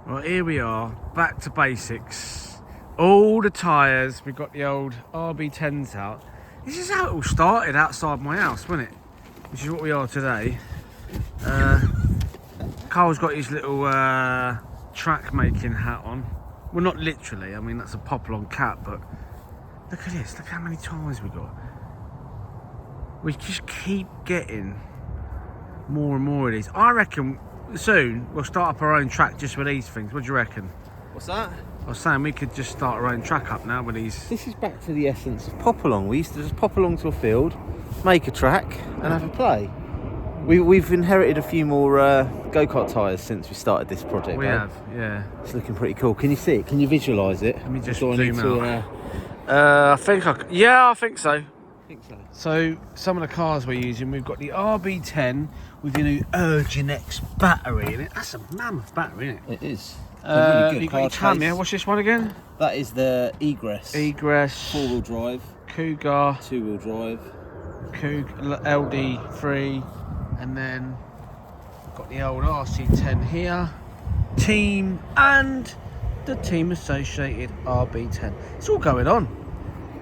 Well, here we are, back to basics. All the tyres, we've got the old RB10s out. This is how it all started outside my house, wasn't it? Which is what we are today. Carl's got his little track making hat on. Well, not literally, I mean that's a Popalong cap, but look at this, look how many tyres we got. We just keep getting more and more of these. I reckon soon we'll start up our own track just with these things. What do you reckon? What's that? I was saying we could just start our own track up now with these. This is back to the essence of Popalong. We used to just pop along to a field, make a track and have a play. We've inherited a few more go-kart tyres since we started this project. We have, yeah. It's looking pretty cool. Can you see it? Can you visualise it? Let me just zoom out. I think I think so. I think so. So some of the cars we're using, we've got the RB10 with the new Urgin X battery in it. That's a mammoth battery, isn't it? It is. Really you've got your Tamiya. What's this one again? That is the Egress. Egress. 4-wheel drive. Cougar. 2-wheel drive. Cougar LD3, and then got the old RC10 here. Team and the team associated RB10. It's all going on,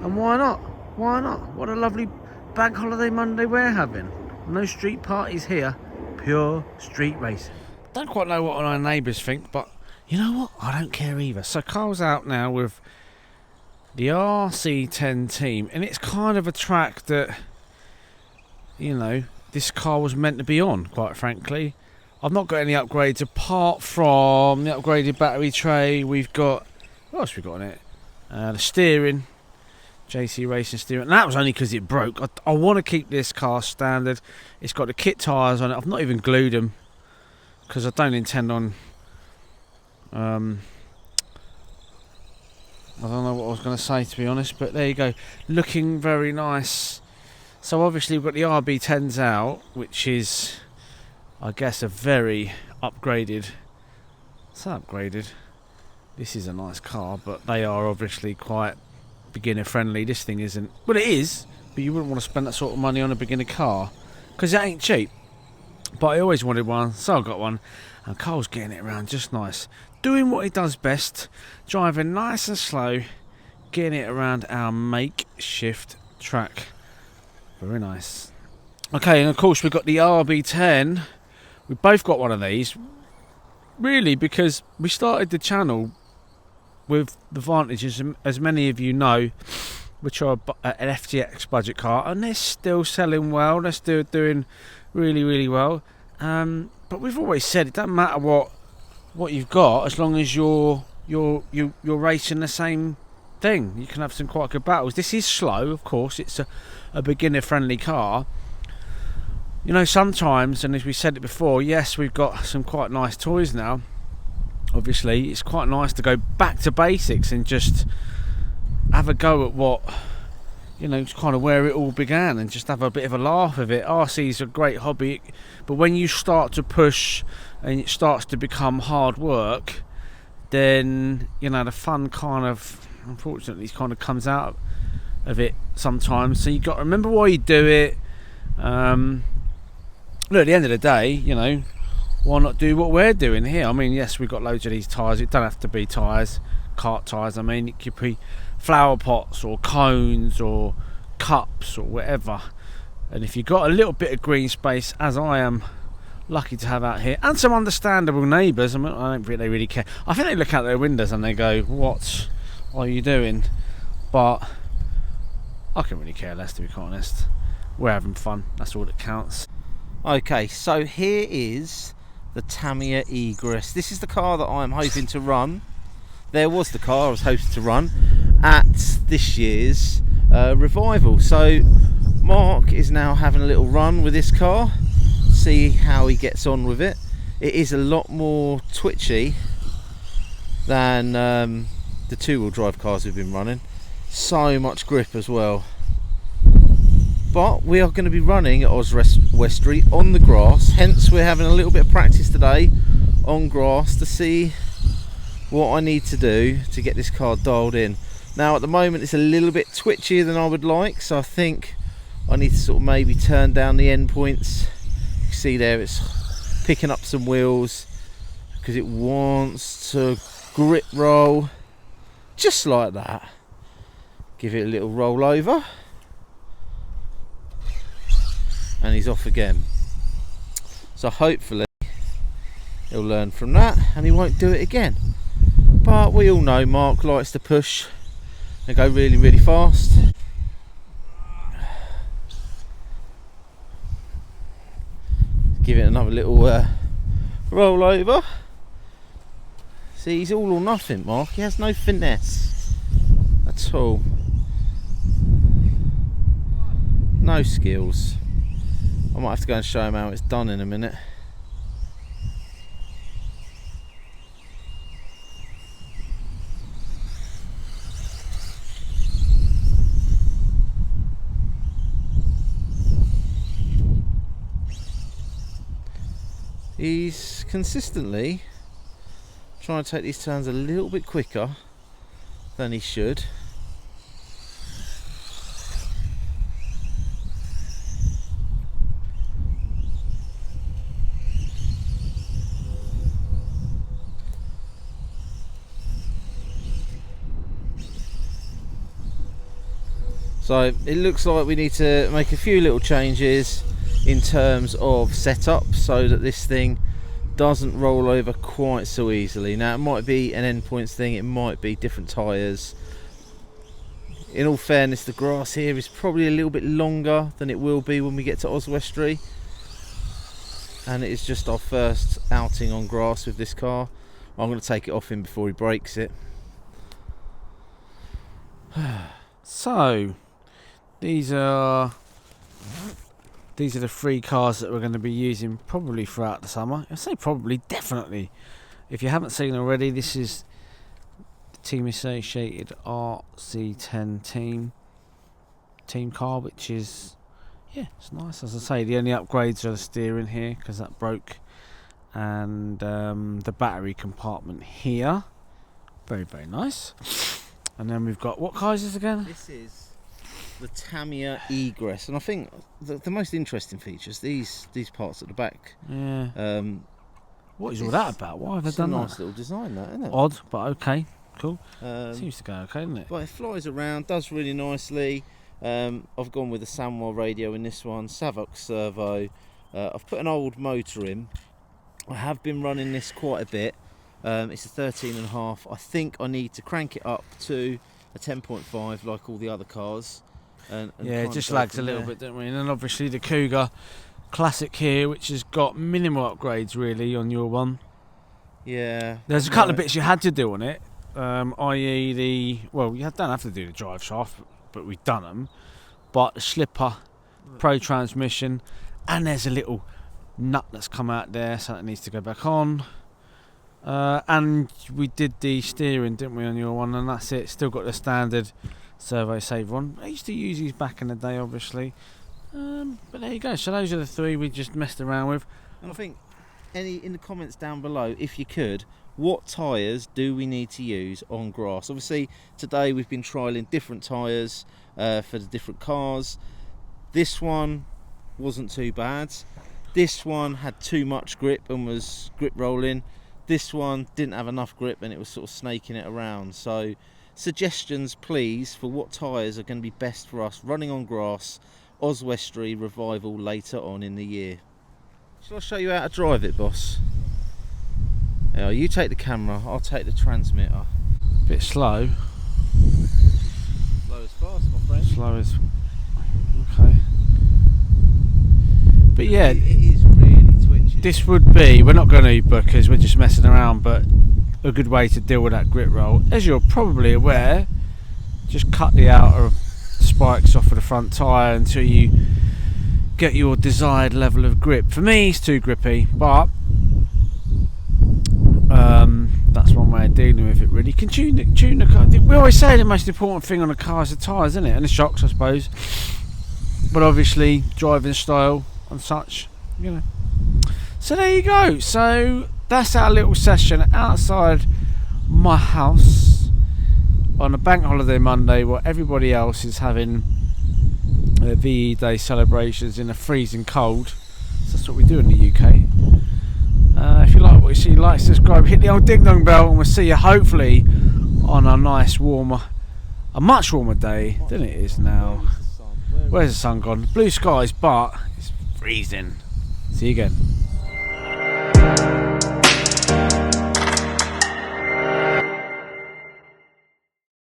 and why not? Why not? What a lovely bank holiday Monday we're having. No street parties here, pure street racing. Don't quite know what our neighbours think, but you know what? I don't care either. So Carl's out now with the RC10 team, and it's kind of a track that, you know, this car was meant to be on, quite frankly. I've not got any upgrades apart from the upgraded battery tray. We've got, what else we got on it? The steering, JC Racing steering, and that was only because it broke. I want to keep this car standard. It's got the kit tyres on it. I've not even glued them because I don't intend on I don't know what I was going to say, to be honest, but there you go, looking very nice. So obviously we've got the RB10s out, which is, I guess, a very upgraded. So upgraded. This is a nice car, but they are obviously quite beginner friendly. This thing isn't. Well, it is, but you wouldn't want to spend that sort of money on a beginner car because it ain't cheap. But I always wanted one, so I got one, and Carl's getting it around just nice, doing what he does best, driving nice and slow, getting it around our makeshift track. Very nice. Okay, and of course we've got the RB10. We've both got one of these, really, because we started the channel with the Vantages, as many of you know, which are an FTX budget car, and they're still selling well. They're still doing really, really well. But we've always said it doesn't matter what you've got, as long as you're racing the same thing. You can have some quite good battles. This is slow, of course. It's a beginner friendly car. You know, sometimes, and as we said it before, yes, we've got some quite nice toys now. Obviously, it's quite nice to go back to basics and just have a go at what, you know, kind of where it all began, and just have a bit of a laugh of it. RC is a great hobby, but when you start to push and it starts to become hard work, then, you know, the fun kind of, unfortunately, kind of comes out of it sometimes. So you've got to remember why you do it. Look, at the end of the day, you know, why not do what we're doing here? I mean, yes, we've got loads of these tyres. It don't have to be tyres, kart tyres. I mean, it could be flower pots or cones or cups or whatever. And if you've got a little bit of green space, as I am lucky to have out here, and some understandable neighbours, I mean, I don't think they really care. I think they look out their windows and they go, what are you doing? But I can really care less, to be quite honest. We're having fun, that's all that counts. Okay, so here is the Tamiya Egress. This is the car that I'm hoping to run. There was the car I was hoping to run at this year's revival. So Mark is now having a little run with this car, see how he gets on with it. It is a lot more twitchy than the 2-wheel drive cars we've been running. So much grip as well. But we are going to be running at Westbury on the grass, hence we're having a little bit of practice today on grass to see what I need to do to get this car dialed in. Now at the moment it's a little bit twitchier than I would like, so I think I need to sort of maybe turn down the end points. You can see there it's picking up some wheels, because it wants to grip roll just like that. Give it a little roll over and he's off again. So hopefully he'll learn from that and he won't do it again. But we all know Mark likes to push and go really, really fast. Give it another little roll over. See, he's all or nothing, Mark. He has no finesse at all. No skills. I might have to go and show him how it's done in a minute. He's consistently trying to take these turns a little bit quicker than he should. So it looks like we need to make a few little changes in terms of setup so that this thing doesn't roll over quite so easily. Now it might be an endpoints thing, it might be different tyres. In all fairness, the grass here is probably a little bit longer than it will be when we get to Oswestry, and it is just our first outing on grass with this car. I'm going to take it off him before he breaks it. So these are the 3 cars that we're going to be using probably throughout the summer. I say probably, definitely. If you haven't seen already, this is the Team Associated RC10 team car, which is, yeah, it's nice. As I say, the only upgrades are the steering here because that broke, and the battery compartment here. Very, very nice. And then we've got, what car is this again? This is the Tamiya Egress, and I think the most interesting features these parts at the back. Yeah. What is all that about? Why have they done that? It's a nice little design, that, isn't it? Odd, but okay, cool. Seems to go okay, doesn't it? But it flies around, does really nicely. I've gone with a Sanwa radio in this one, Savox servo. I've put an old motor in. I have been running this quite a bit. It's a 13.5. I think I need to crank it up to a 10.5 like all the other cars. And yeah, it just lags a little bit, don't we? And then obviously the Cougar Classic here, which has got minimal upgrades really on your one. Yeah. There's a couple of bits you had to do on it, i.e. you don't have to do the drive shaft, but we've done them. But the slipper, pro transmission, and there's a little nut that's come out there, so that needs to go back on. And we did the steering, didn't we, on your one, and that's it. Still got the standard servo saver on. I used to use these back in the day, obviously, but there you go. So those are the 3 we just messed around with. And I think in the comments down below, if you could, what tyres do we need to use on grass? Obviously today we've been trialling different tyres for the different cars. This one wasn't too bad. This one had too much grip and was grip rolling. This one didn't have enough grip and it was sort of snaking it around. So suggestions please for what tyres are going to be best for us running on grass, Oswestry revival later on in the year. Shall I show you how to drive it, boss? Yeah, you take the camera, I'll take the transmitter. Bit slow. Slow as fast, my friend. Slow as... okay. But yeah, it is really twitchy. This would be, we're not going to because we're just messing around, but a good way to deal with that grip roll, as you're probably aware, just cut the outer spikes off of the front tyre until you get your desired level of grip. For me it's too grippy, but that's one way of dealing with it really. You can tune the car. We always say the most important thing on a car is the tyres, isn't it, and the shocks I suppose, but obviously driving style and such, you know. So there you go. So that's our little session outside my house on a bank holiday Monday, where everybody else is having VE Day celebrations in a freezing cold. So that's what we do in the UK. If you like what you see, like, subscribe, hit the old ding dong bell, and we'll see you hopefully on a nice warmer, a much warmer day than it is now. Where's the sun gone? Blue skies, but it's freezing. See you again.